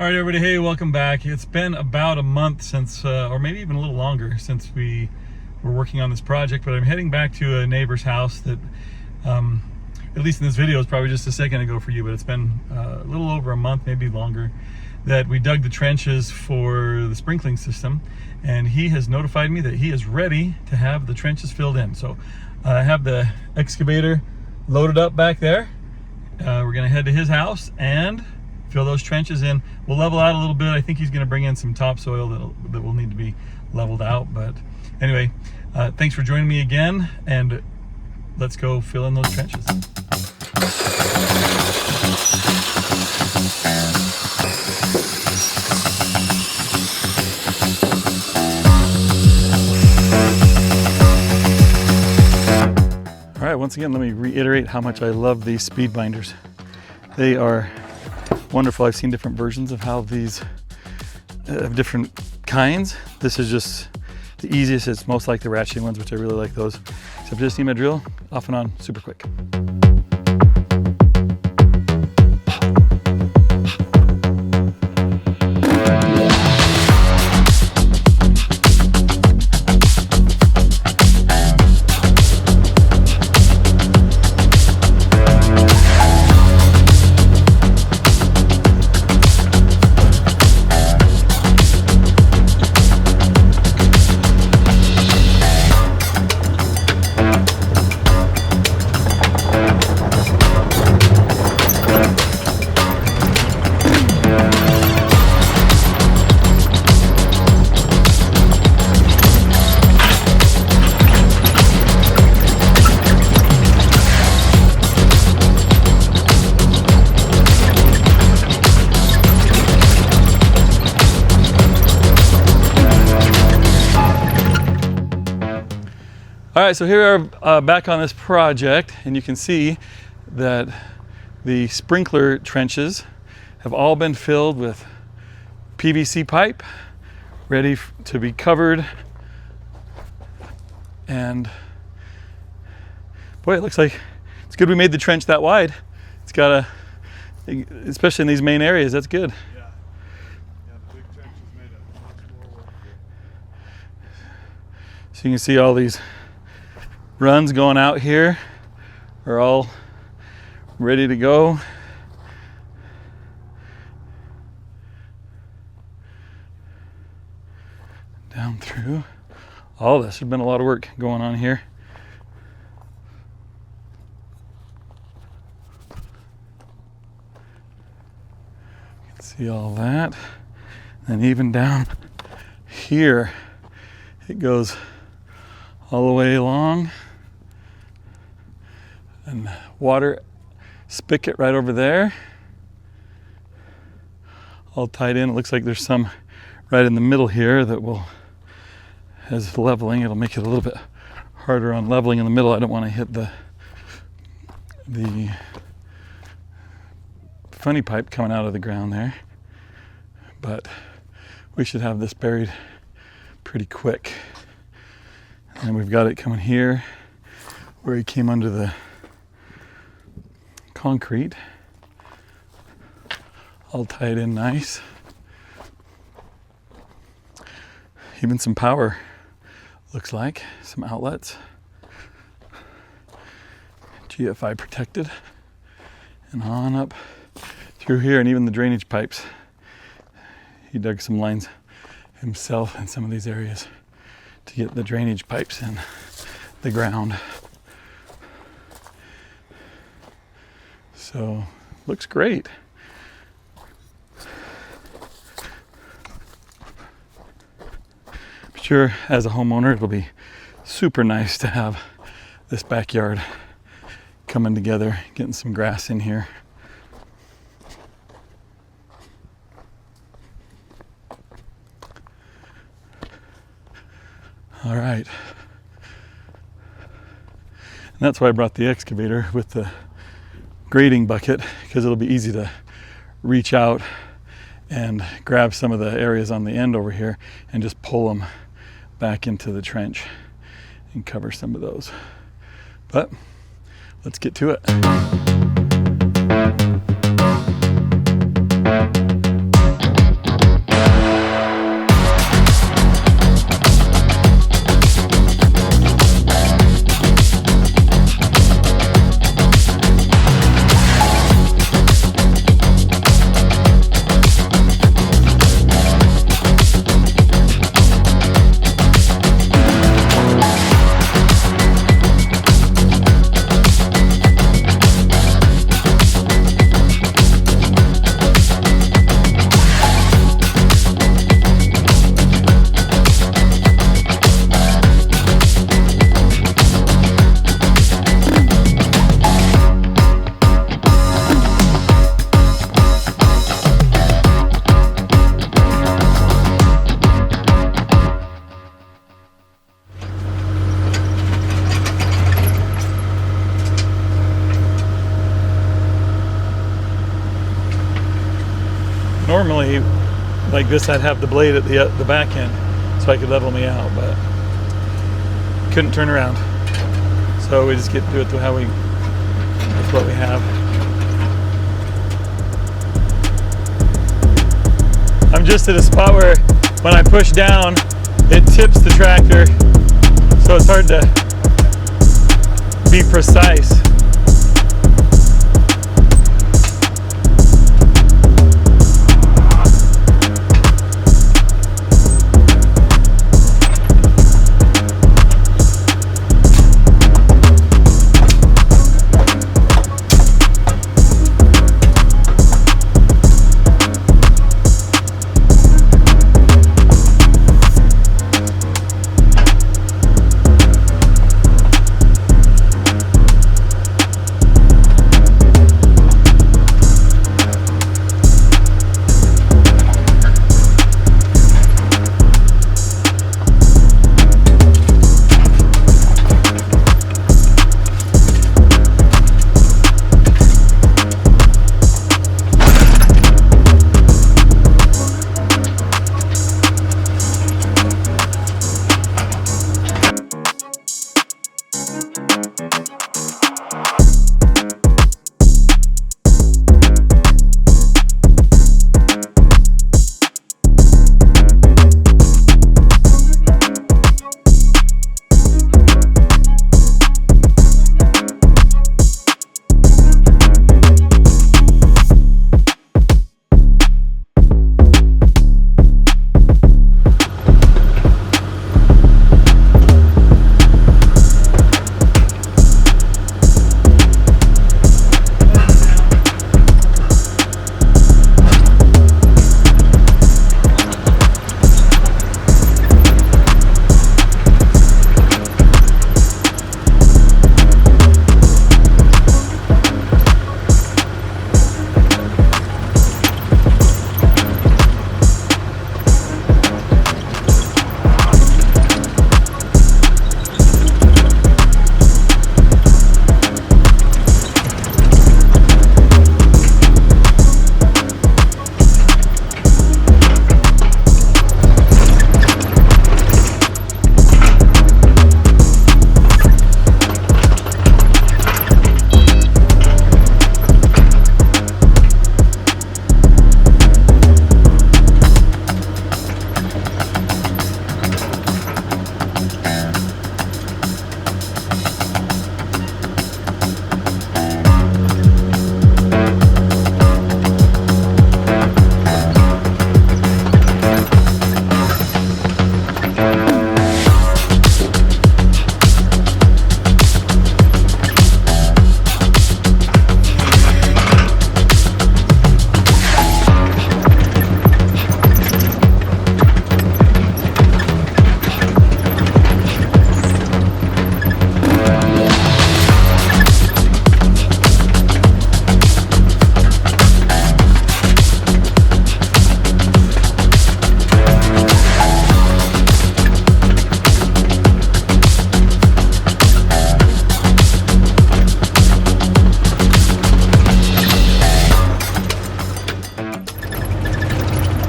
All right, everybody, hey, welcome back. It's been about a month since, or maybe even a little longer, since we were working on this project, but I'm heading back to a neighbor's house that, at least in this video, is probably just a second ago for you, but it's been a little over a month, maybe longer, that we dug the trenches for the sprinkling system, and he has notified me that he is ready to have the trenches filled in. So I have the excavator loaded up back there. We're gonna head to his house and fill those trenches in. We'll level out a little bit. I think he's going to bring in some topsoil that will need to be leveled out. But anyway, thanks for joining me again, and let's go fill in those trenches. All right, once again, let me reiterate how much I love these speed binders. They are wonderful. I've seen different versions of how these of different kinds. This is just the easiest. It's most like the ratcheting ones, which I really like those. Except just need my drill, off and on, super quick. All right, so here we are back on this project, and you can see that the sprinkler trenches have all been filled with PVC pipe, ready to be covered. And boy, it looks like it's good we made the trench that wide. It's got especially in these main areas, that's good. Yeah, the big trench has made it much more work. So you can see all these runs going out here are all ready to go. Down through all this. There's been a lot of work going on here. You can see all that. And even down here, it goes all the way along. And water spigot right over there, all tied in. It looks like there's some right in the middle here that will, as leveling, it'll make it a little bit harder on leveling in the middle. I don't want to hit the funny pipe coming out of the ground there, but we should have this buried pretty quick. And we've got it coming here where he came under the concrete, all tied in nice. Even some power, looks like, some outlets. GFI protected. And on up through here, and even the drainage pipes. He dug some lines himself in some of these areas to get the drainage pipes in the ground. So, looks great. I'm sure as a homeowner it'll be super nice to have this backyard coming together, getting some grass in here. All right. And that's why I brought the excavator with the grading bucket, because it'll be easy to reach out and grab some of the areas on the end over here and just pull them back into the trench and cover some of those. But let's get to it. like this, I'd have the blade at the back end, so I could level me out, but couldn't turn around. So we just get to do it with what we have. I'm just at a spot where when I push down, it tips the tractor, so it's hard to be precise.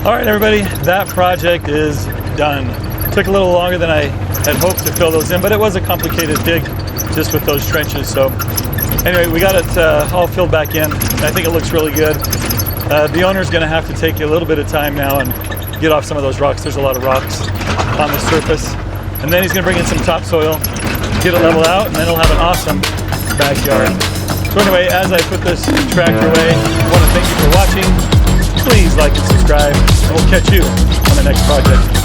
All right, everybody, that project is done. Took a little longer than I had hoped to fill those in, but it was a complicated dig just with those trenches. So anyway, we got it all filled back in. I think it looks really good. The owner's gonna have to take a little bit of time now and get off some of those rocks. There's a lot of rocks on the surface. And then he's gonna bring in some topsoil, get it leveled out, and then he'll have an awesome backyard. So anyway, as I put this tractor away, I wanna thank you for watching. Please like and subscribe, and we'll catch you on the next project.